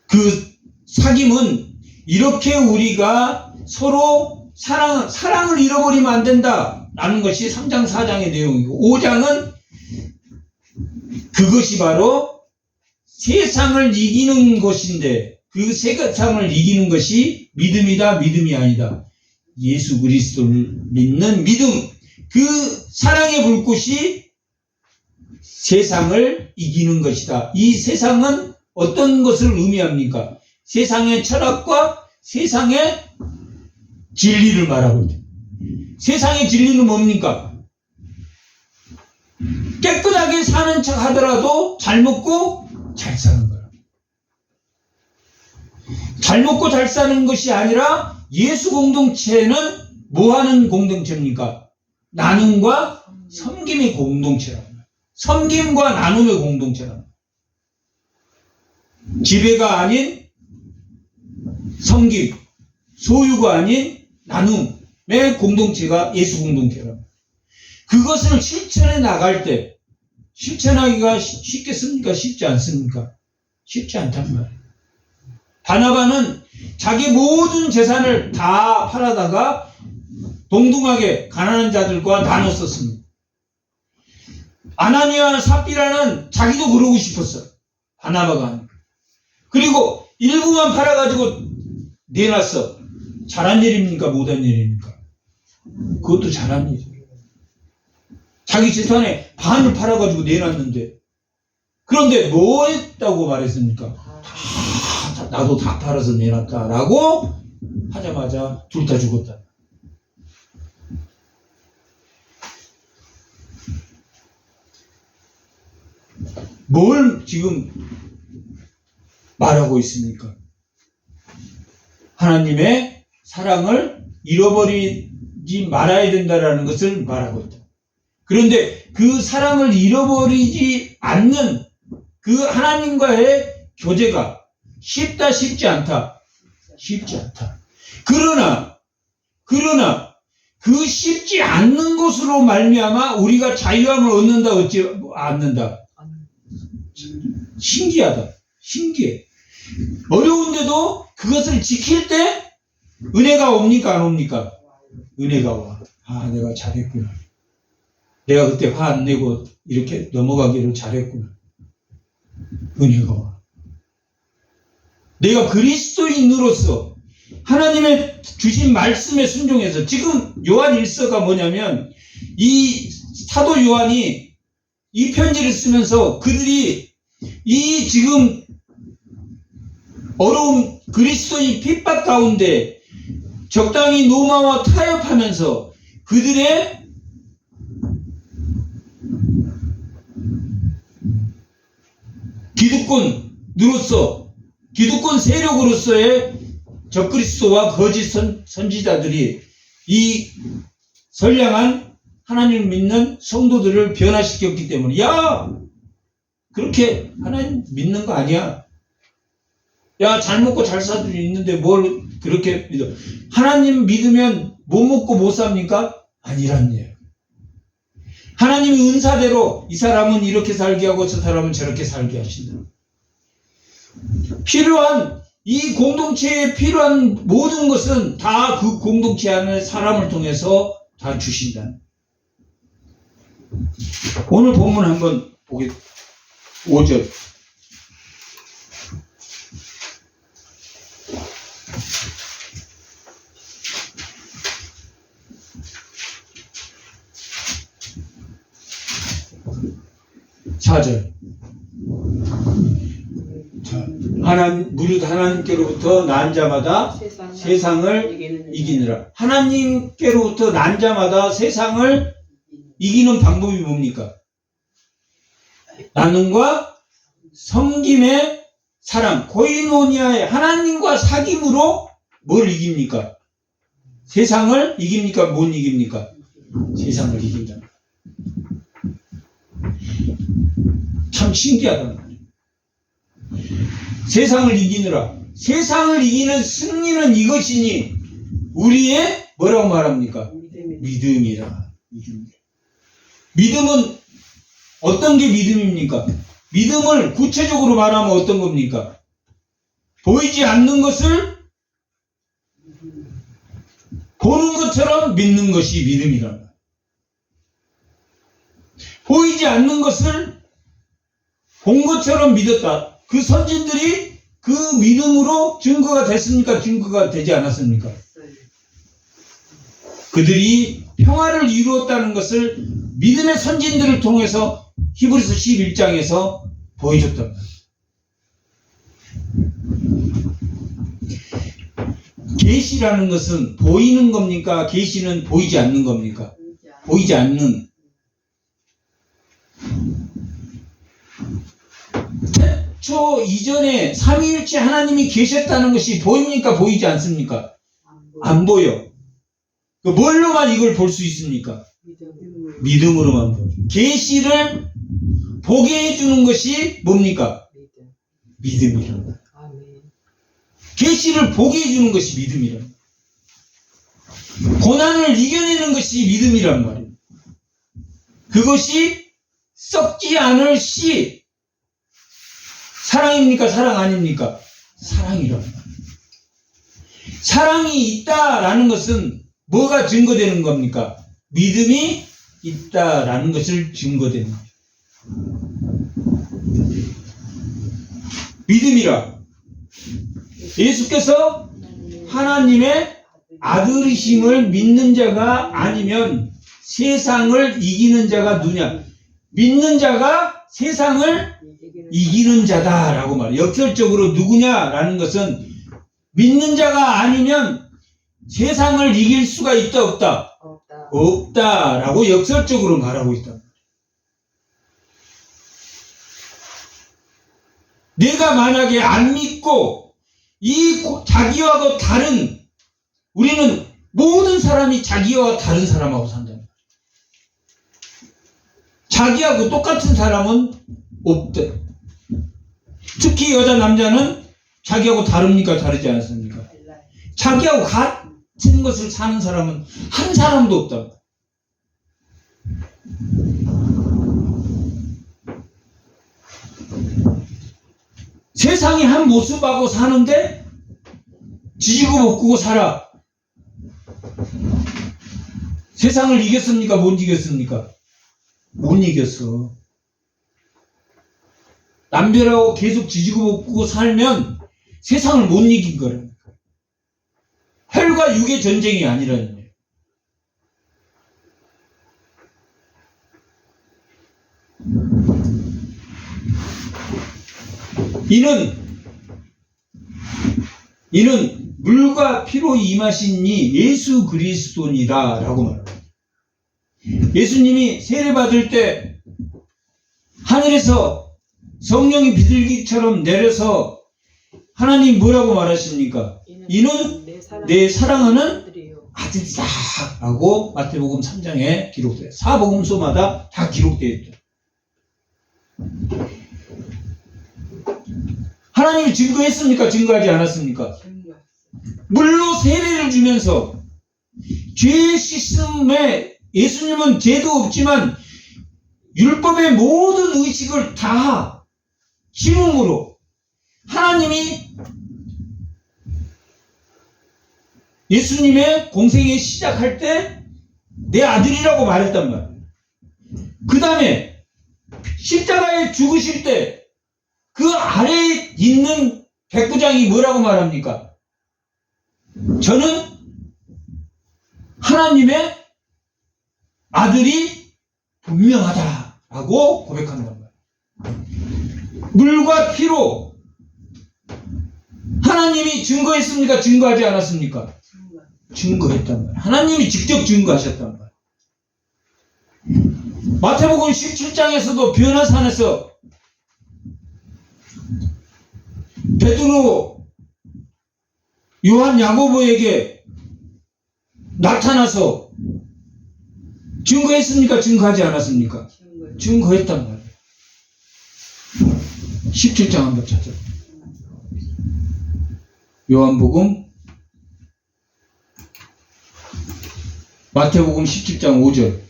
그 사귐은 이렇게 우리가 서로 사랑을 잃어버리면 안 된다 라는 것이 3장, 4장의 내용이고 5장은 그것이 바로 세상을 이기는 것인데 그 세상을 이기는 것이 믿음이다, 믿음이 아니다. 예수 그리스도를 믿는 믿음, 그 사랑의 불꽃이 세상을 이기는 것이다. 이 세상은 어떤 것을 의미합니까? 세상의 철학과 세상의 진리를 말하고 있다. 세상의 진리는 뭡니까? 깨끗하게 사는 척 하더라도 잘 먹고 잘 사는 거야. 잘 먹고 잘 사는 것이 아니라 예수 공동체는 뭐 하는 공동체입니까? 나눔과 섬김의 공동체랍니다. 섬김과 나눔의 공동체랍니다. 지배가 아닌 섬김, 소유가 아닌 나눔의 공동체가 예수 공동체랍니다. 그것을 실천해 나갈 때 실천하기가 쉽겠습니까? 쉽지 않습니까? 쉽지 않단 말이에요. 바나바는 자기 모든 재산을 다 팔아다가 동등하게 가난한 자들과 나눴었습니다. 아나니아와 삽비라는 자기도 그러고 싶었어요. 바나바가 아니고. 그리고 일부만 팔아가지고 내놨어. 잘한 일입니까? 못한 일입니까? 그것도 잘한 일이에요. 자기 재산의 반을 팔아가지고 내놨는데 그런데 뭐 했다고 말했습니까? 나도 다 팔아서 내놨다 라고 하자마자 둘 다 죽었다. 뭘 지금 말하고 있습니까? 하나님의 사랑을 잃어버리지 말아야 된다라는 것을 말하고 있다. 그런데 그 사랑을 잃어버리지 않는 그 하나님과의 교제가 쉽다, 쉽지 않다. 쉽지 않다. 그러나 그 쉽지 않는 것으로 말미암아 우리가 자유함을 얻는다, 얻지 않는다. 신기하다. 신기해. 어려운데도 그것을 지킬 때 은혜가 옵니까, 안 옵니까? 은혜가 와. 아, 내가 잘했구나. 내가 그때 화 안 내고 이렇게 넘어가기를 잘했구나. 은혜가 와. 내가 그리스도인으로서 하나님의 주신 말씀에 순종해서, 지금 요한 1서가 뭐냐면, 이 사도 요한이 이 편지를 쓰면서 그들이 이 지금 어려운 그리스도인 핍박 가운데 적당히 노마와 타협하면서 그들의 기득권 세력으로서의 적그리스도와 거짓 선지자들이 이 선량한 하나님을 믿는 성도들을 변화시켰기 때문에, 야, 그렇게 하나님 믿는 거 아니야. 야, 잘 먹고 잘 사도 있는데 뭘 그렇게 믿어. 하나님 믿으면 못 먹고 못 삽니까? 아니란 얘기예요. 하나님의 은사대로 이 사람은 이렇게 살게 하고 저 사람은 저렇게 살게 하신다. 필요한, 이 공동체에 필요한 모든 것은 다 그 공동체 안에 사람을 통해서 다 주신다. 오늘 본문 한번 보겠습니다. 5절. 무릇 하나님께로부터 난 자마다 세상을 이기느라. 하나님께로부터 난 자마다 세상을 이기는 방법이 뭡니까? 나눔과 섬김의 사랑, 코이노니아의 하나님과 사귐으로 뭘 이깁니까? 세상을 이깁니까? 못 이깁니까? 세상을 이긴다. 참 신기하단 말이에요. 세상을 이기느라. 세상을 이기는 승리는 이것이니 우리의 뭐라고 말합니까? 믿음이라. 믿음은 어떤 게 믿음입니까? 믿음을 구체적으로 말하면 어떤 겁니까? 보이지 않는 것을 보는 것처럼 믿는 것이 믿음이라. 보이지 않는 것을 본 것처럼 믿었다. 그 선진들이 그 믿음으로 증거가 됐습니까? 증거가 되지 않았습니까? 그들이 평화를 이루었다는 것을 믿음의 선진들을 통해서 히브리서 11장에서 보여줬단 말이에요. 계시라는 것은 보이는 겁니까? 계시는 보이지 않는 겁니까? 보이지 않는. 태초 이전에 삼위일체 하나님이 계셨다는 것이 보입니까? 보이지 않습니까? 안 보여. 뭘로만 이걸 볼 수 있습니까? 믿음으로만 보여. 계시를 보게 해주는 것이 뭡니까? 믿음이라. 계시를 보게 해주는 것이 믿음이라. 고난을 이겨내는 것이 믿음이란 말이에요. 그것이 썩지 않을 씨. 사랑입니까? 사랑 아닙니까? 사랑이란 말이에요. 사랑이 있다라는 것은 뭐가 증거되는 겁니까? 믿음이 있다라는 것을 증거되는 거예요. 믿음이라. 예수께서 하나님의 아들이심을 믿는 자가 아니면 세상을 이기는 자가 누구냐? 믿는 자가 세상을 이기는 자다라고 말해요. 역설적으로 누구냐라는 것은 믿는 자가 아니면 세상을 이길 수가 있다, 없다? 없다라고 역설적으로 말하고 있다. 내가 만약에 안 믿고 자기하고 다른, 우리는 모든 사람이 자기와 다른 사람하고 산다. 자기하고 똑같은 사람은 없대. 특히 여자 남자는 자기하고 다릅니까? 다르지 않습니까? 자기하고 같은 것을 사는 사람은 한 사람도 없다. 세상의 한 모습하고 사는데 지지고 볶고 살아. 세상을 이겼습니까? 못 이겼습니까? 못 이겼어. 남들하고 계속 지지고 볶고 살면 세상을 못 이긴 거라니까. 혈과 육의 전쟁이 아니라는 거예요. 이는 물과 피로 임하신 이 예수 그리스도니라 라고 말합니다. 예수님이 세례받을 때 하늘에서 성령이 비둘기처럼 내려서 하나님 뭐라고 말하십니까? 이는 내 사랑하는 아들이다 라고 마태복음 3장에 기록돼요. 사복음서마다 다 기록되어 있죠. 하나님이 증거했습니까? 증거하지 않았습니까? 물로 세례를 주면서 죄 씻음에, 예수님은 죄도 없지만 율법의 모든 의식을 다 심음으로 하나님이 예수님의 공생에 시작할 때 내 아들이라고 말했단 말이에요. 그 다음에 십자가에 죽으실 때 그 아래에 있는 백부장이 뭐라고 말합니까? 저는 하나님의 아들이 분명하다라고 고백한단 말이에요. 물과 피로 하나님이 증거했습니까? 증거하지 않았습니까? 증거했단 말이에요. 하나님이 직접 증거하셨단 말이에요. 마태복음 17장에서도 변화산에서 베드로, 요한, 야고보에게 나타나서 증거했습니까? 증거하지 않았습니까? 증거했단 말이에요. 17장 한번 찾아요. 요한복음, 마태복음 17장 5절.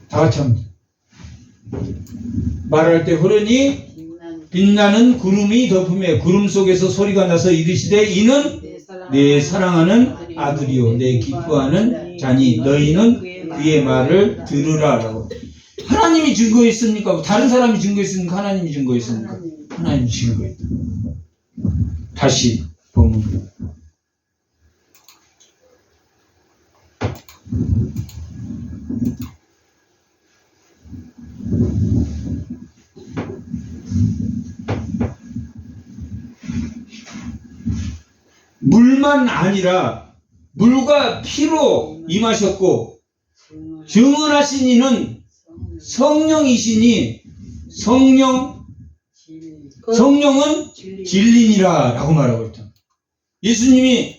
다 같이 합니다. 말할 때 흐르니 빛나는 구름이 덮음에 구름 속에서 소리가 나서 이르시되 이는 내 사랑하는 아들이요 내 기뻐하는 자니 너희는 그의 말을 들으라 라고. 하나님이 증거했습니까? 다른 사람이 증거했습니까? 하나님이 증거했습니까? 하나님이 증거했다. 다시 보면 물만 아니라 물과 피로 임하셨고 증언하신 이는 성령이시니 성령은 진리니라 라고 말하고 있다. 예수님이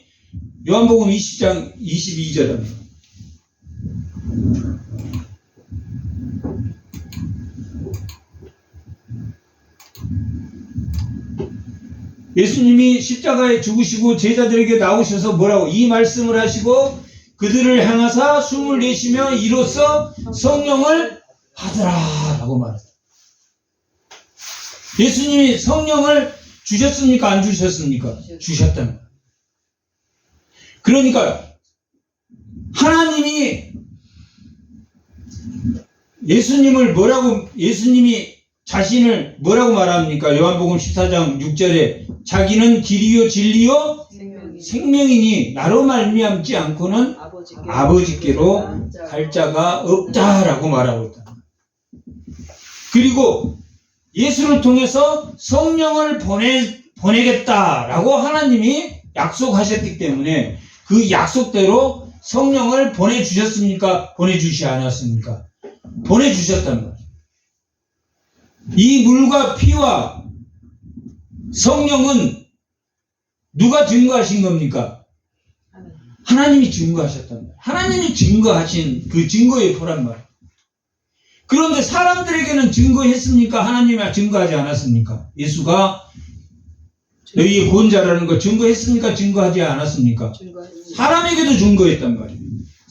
요한복음 20장 22절입니다. 예수님이 십자가에 죽으시고 제자들에게 나오셔서 뭐라고 이 말씀을 하시고 그들을 향하사 숨을 내쉬며 이로써 성령을 받으라 라고 말했다. 예수님이 성령을 주셨습니까? 안 주셨습니까? 주셨다는 거예요. 그러니까 하나님이 예수님이 자신을 뭐라고 말합니까? 요한복음 14장 6절에 자기는 길이요 진리요 생명이니 나로 말미암지 않고는 아버지께로 갈 자가 없다라고 말하고 있다. 그리고 예수를 통해서 성령을 보내겠다라고 하나님이 약속하셨기 때문에 그 약속대로 성령을 보내주셨습니까? 보내주시 않았습니까? 보내주셨단 말이에요. 이 물과 피와 성령은 누가 증거하신 겁니까? 하나님이 증거하셨단 말이에요. 하나님이 증거하신 그 증거의 표란 말이에요. 그런데 사람들에게는 증거했습니까? 하나님이 증거하지 않았습니까? 예수가 너희의 구원자라는 걸 증거했습니까? 증거하지 않았습니까? 사람에게도 증거했단 말이에요.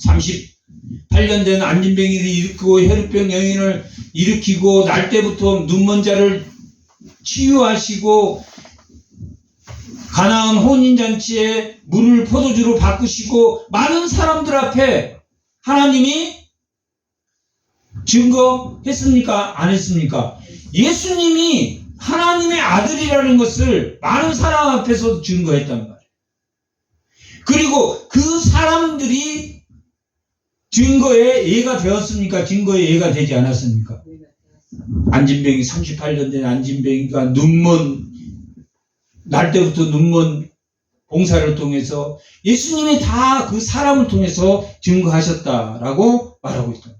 38년 된 안진뱅이를 일으키고 혈우병 여인을 일으키고 날 때부터 눈먼 자를 치유하시고 가나안 혼인잔치에 물을 포도주로 바꾸시고 많은 사람들 앞에 하나님이 증거했습니까? 안 했습니까? 예수님이 하나님의 아들이라는 것을 많은 사람 앞에서 증거했단 말이에요. 그리고 그 사람들이 증거의 예가 되었습니까? 증거의 예가 되지 않았습니까? 안진뱅이 38년 된 안진뱅이가 날 때부터 눈먼 봉사를 통해서 예수님이 다 그 사람을 통해서 증거하셨다라고 말하고 있다.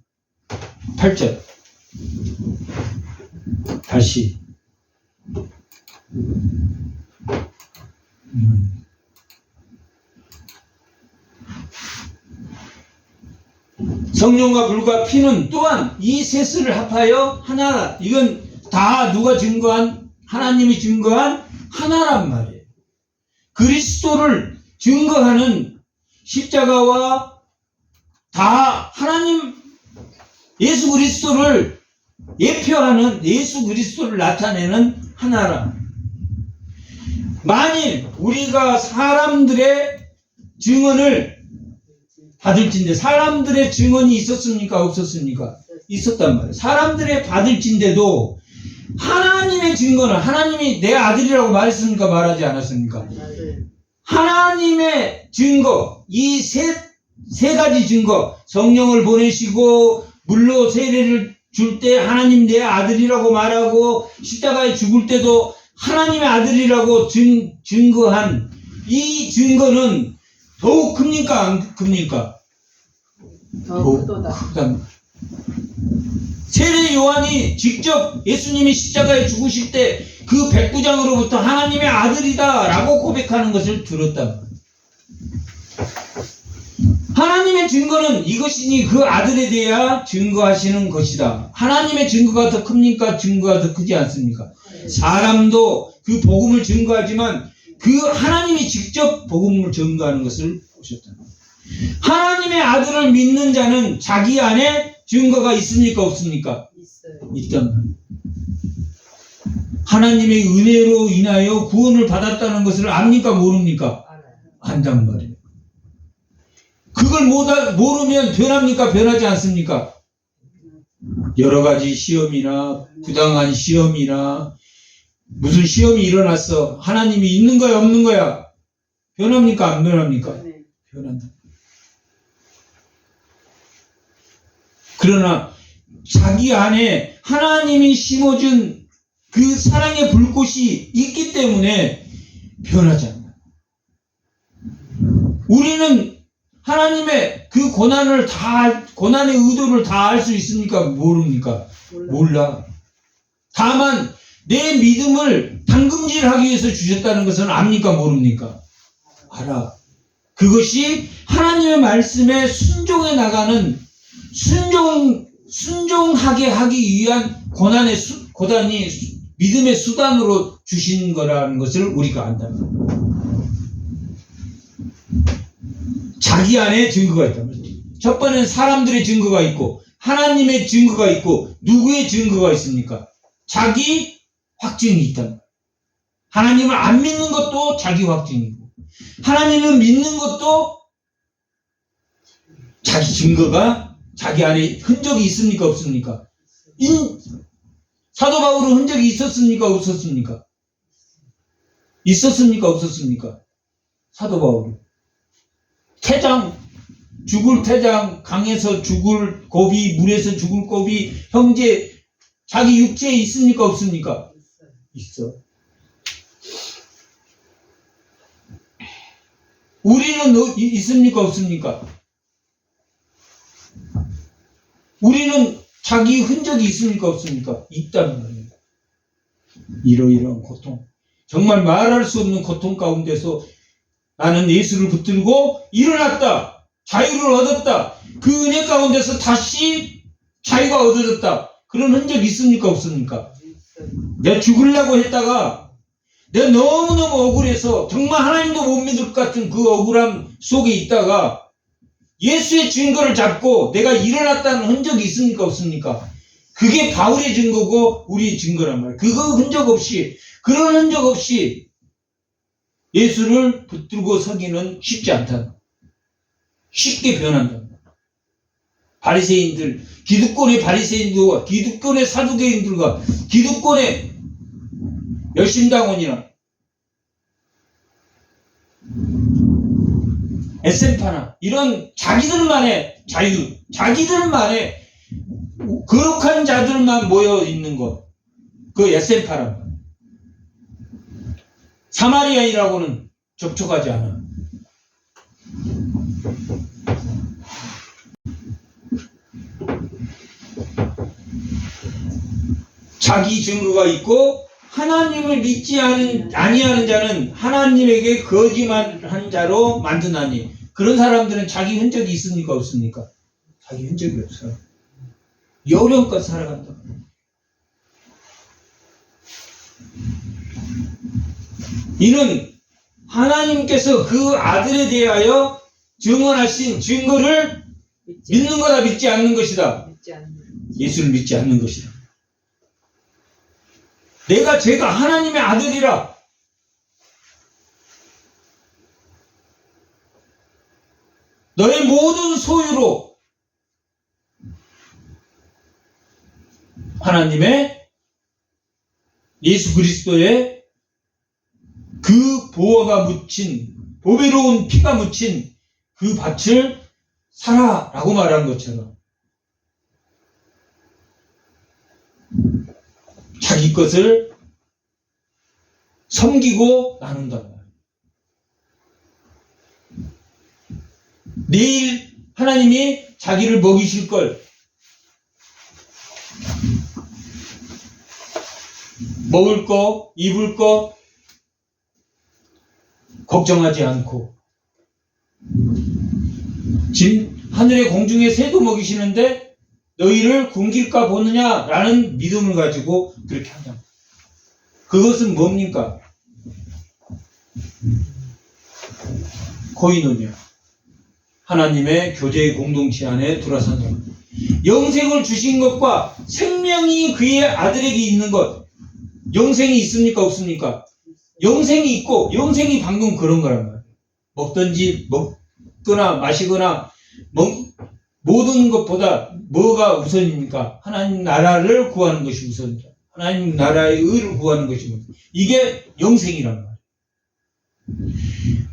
8절 다시 성령과 불과 피는 또한 이 셋을 합하여 하나라. 이건 다 누가 증거한? 하나님이 증거한 하나란 말이에요. 그리스도를 증거하는 십자가와 다 하나님 예수 그리스도를 예표하는 예수 그리스도를 나타내는 하나라. 만일 우리가 사람들의 증언을 받을진데 사람들의 증언이 있었습니까? 없었습니까? 있었단 말이에요. 사람들의 받을진데도 하나님의 증거는 하나님이 내 아들이라고 말했습니까? 말하지 않았습니까? 하나님의 증거 이 세 가지 증거 성령을 보내시고 물로 세례를 줄 때 하나님 내 아들이라고 말하고 십자가에 죽을 때도 하나님의 아들이라고 증거한 이 증거는 더욱 큽니까? 안 큽니까? 더욱 크다. 세례 요한이 직접 예수님이 십자가에 죽으실 때 그 백부장으로부터 하나님의 아들이다 라고 고백하는 것을 들었다. 하나님의 증거는 이것이니 그 아들에 대하여 증거하시는 것이다. 하나님의 증거가 더 큽니까? 증거가 더 크지 않습니까? 사람도 그 복음을 증거하지만 그 하나님이 직접 복음을 증거하는 것을 보셨다. 하나님의 아들을 믿는 자는 자기 안에 증거가 있습니까? 없습니까? 있어요. 있단 말이에요. 하나님의 은혜로 인하여 구원을 받았다는 것을 압니까? 모릅니까? 알아요. 안단 말이에요. 그걸 모르면 변합니까? 변하지 않습니까? 여러 가지 시험이나 부당한 시험이나 무슨 시험이 일어났어. 하나님이 있는 거야? 없는 거야? 변합니까? 안 변합니까? 네. 변한다. 그러나 자기 안에 하나님이 심어준 그 사랑의 불꽃이 있기 때문에 변하지 않아요. 우리는 하나님의 그 고난의 의도를 다 알 수 있습니까? 모릅니까? 몰라. 다만 내 믿음을 당금질하기 위해서 주셨다는 것은 압니까? 모릅니까? 알아. 그것이 하나님의 말씀에 순종해 나가는 순종하게 하기 위한 고난이 믿음의 수단으로 주신 거라는 것을 우리가 안다. 자기 안에 증거가 있단 말이에요. 첫 번째는 사람들의 증거가 있고 하나님의 증거가 있고 누구의 증거가 있습니까? 자기 확증이 있단 말이에요. 하나님을 안 믿는 것도 자기 확증이고 하나님을 믿는 것도 자기 증거가 자기 안에 흔적이 있습니까? 없습니까? 사도 바울은 흔적이 있었습니까? 없었습니까? 있었습니까? 없었습니까? 사도 바울은 죽을 태장, 강에서 죽을 고비, 물에서 죽을 고비, 형제, 자기 육체에 있습니까? 없습니까? 있어. 우리는 있습니까? 없습니까? 우리는 자기 흔적이 있습니까? 없습니까? 있단 말이에요. 이러이러한 고통. 정말 말할 수 없는 고통 가운데서 나는 예수를 붙들고 일어났다. 자유를 얻었다. 그 은혜 가운데서 다시 자유가 얻어졌다. 그런 흔적이 있습니까? 없습니까? 내가 죽으려고 했다가 내가 너무너무 억울해서 정말 하나님도 못 믿을 것 같은 그 억울함 속에 있다가 예수의 증거를 잡고 내가 일어났다는 흔적이 있습니까? 없습니까? 그게 바울의 증거고 우리의 증거란 말이에요. 그거 흔적 없이, 그런 흔적 없이 예수를 붙들고 서기는 쉽지 않다. 쉽게 변한다. 바리새인들, 기득권의 바리새인들과 기득권의 사두개인들과 기득권의 열심당원이나 에센파나 이런 자기들만의 자유, 자기들만의 거룩한 자들만 모여 있는 것, 그 에센파라. 사마리아인이라고는 접촉하지 않아. 자기 증거가 있고 하나님을 믿지 아니하는 자는 하나님에게 거짓말한 자로 만드나니. 그런 사람들은 자기 흔적이 있습니까? 없습니까? 자기 흔적이 없어요. 여령껏 살아간다. 이는 하나님께서 그 아들에 대하여 증언하신 증거를 믿는 거다, 믿지 않는 것이다. 예수를 믿지 않는 것이다. 제가 하나님의 아들이라. 너의 모든 소유로 하나님의 예수 그리스도의 그 보화가 묻힌, 보배로운 피가 묻힌 그 밭을 사라라고 말한 것처럼 자기 것을 섬기고 나눈다. 내일 하나님이 자기를 먹이실 걸 먹을 거, 입을 거 걱정하지 않고 지금 하늘의 공중의 새도 먹이시는데 너희를 굶길까 보느냐라는 믿음을 가지고 그렇게 한다. 그것은 뭡니까? 코이노니아. 하나님의 교제의 공동체 안에 들어선다. 영생을 주신 것과 생명이 그의 아들에게 있는 것. 영생이 있습니까? 없습니까? 영생이 있고, 영생이 방금 그런 거란 말이에요. 먹든지 먹거나 마시거나 모든 것보다 뭐가 우선입니까? 하나님 나라를 구하는 것이 우선이다. 하나님 나라의 의를 구하는 것이 우선. 이게 영생이란 말이에요.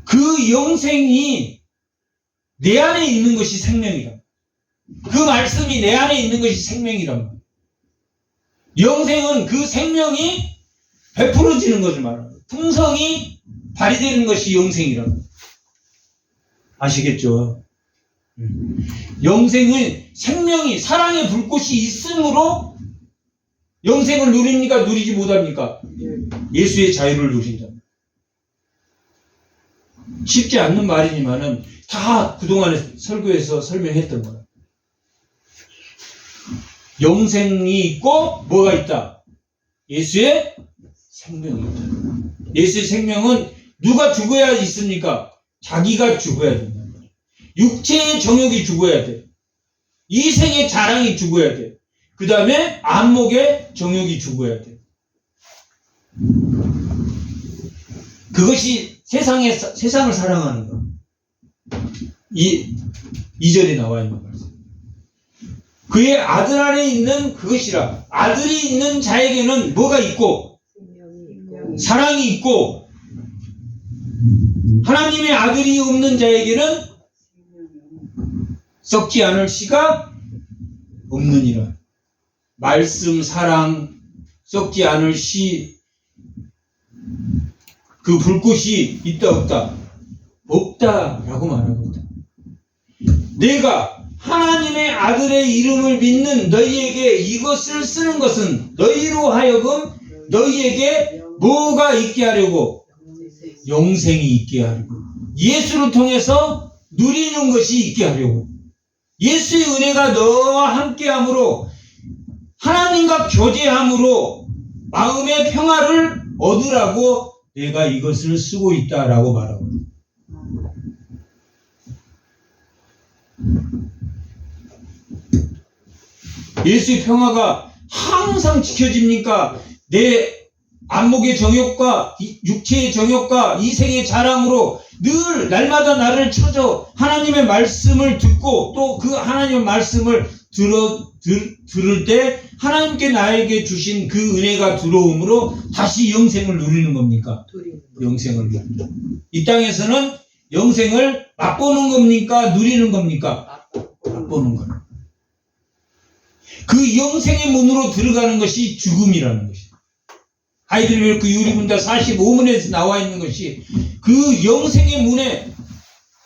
그 영생이 내 안에 있는 것이 생명이다. 그 말씀이 내 안에 있는 것이 생명이란 말이에요. 영생은 그 생명이 베풀어지는 것을 말합니다. 풍성이 발휘되는 것이 영생이란 말이에요. 아시겠죠? 영생은 생명이 사랑의 불꽃이 있으므로 영생을 누립니까? 누리지 못합니까? 예수의 자유를 누린다. 쉽지 않는 말이지만은 다 그동안에 설교에서 설명했던 거예요. 영생이 있고 뭐가 있다? 예수의 생명이 있다. 예수의 생명은 누가 죽어야 있습니까? 자기가 죽어야 된다. 육체의 정욕이 죽어야 돼. 이생의 자랑이 죽어야 돼. 그 다음에 안목의 정욕이 죽어야 돼. 그것이 세상을 사랑하는 거. 이 절에 나와 있는 말씀. 그의 아들 안에 있는 그것이라. 아들이 있는 자에게는 뭐가 있고? 사랑이 있고, 하나님의 아들이 없는 자에게는 썩지 않을 씨가 없느니라. 말씀, 사랑, 썩지 않을 씨, 그 불꽃이 있다 없다? 없다라고 말하거든. 내가 하나님의 아들의 이름을 믿는 너희에게 이것을 쓰는 것은 너희로 하여금 너희에게 뭐가 있게 하려고? 영생이 있게 하려고. 예수를 통해서 누리는 것이 있게 하려고. 예수의 은혜가 너와 함께함으로 하나님과 교제함으로 마음의 평화를 얻으라고 내가 이것을 쓰고 있다라고 말하고. 예수의 평화가 항상 지켜집니까? 내 안목의 정욕과 육체의 정욕과 이생의 자랑으로 늘 날마다 나를 찾아 하나님의 말씀을 듣고 또 그 하나님의 말씀을 들을 때 하나님께 나에게 주신 그 은혜가 들어오므로 다시 영생을 누리는 겁니까? 영생을 누리는. 이 땅에서는 영생을 맛보는 겁니까? 누리는 겁니까? 맛보는 거예요. 그 영생의 문으로 들어가는 것이 죽음이라는 것이에요. 하이델베르크 유리문자 45문에서 나와 있는 것이 그 영생의 문에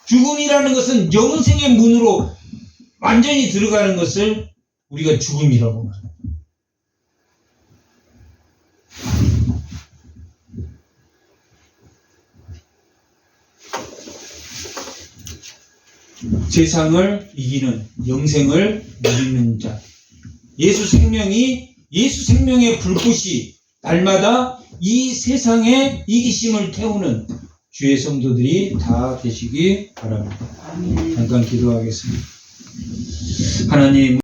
죽음이라는 것은 영생의 문으로 완전히 들어가는 것을 우리가 죽음이라고 말합니다. 세상을 이기는 영생을 누리는 자. 예수 생명의 불꽃이 날마다 이 세상의 이기심을 태우는 주의 성도들이 다 되시기 바랍니다. 잠깐 기도하겠습니다. 하나님,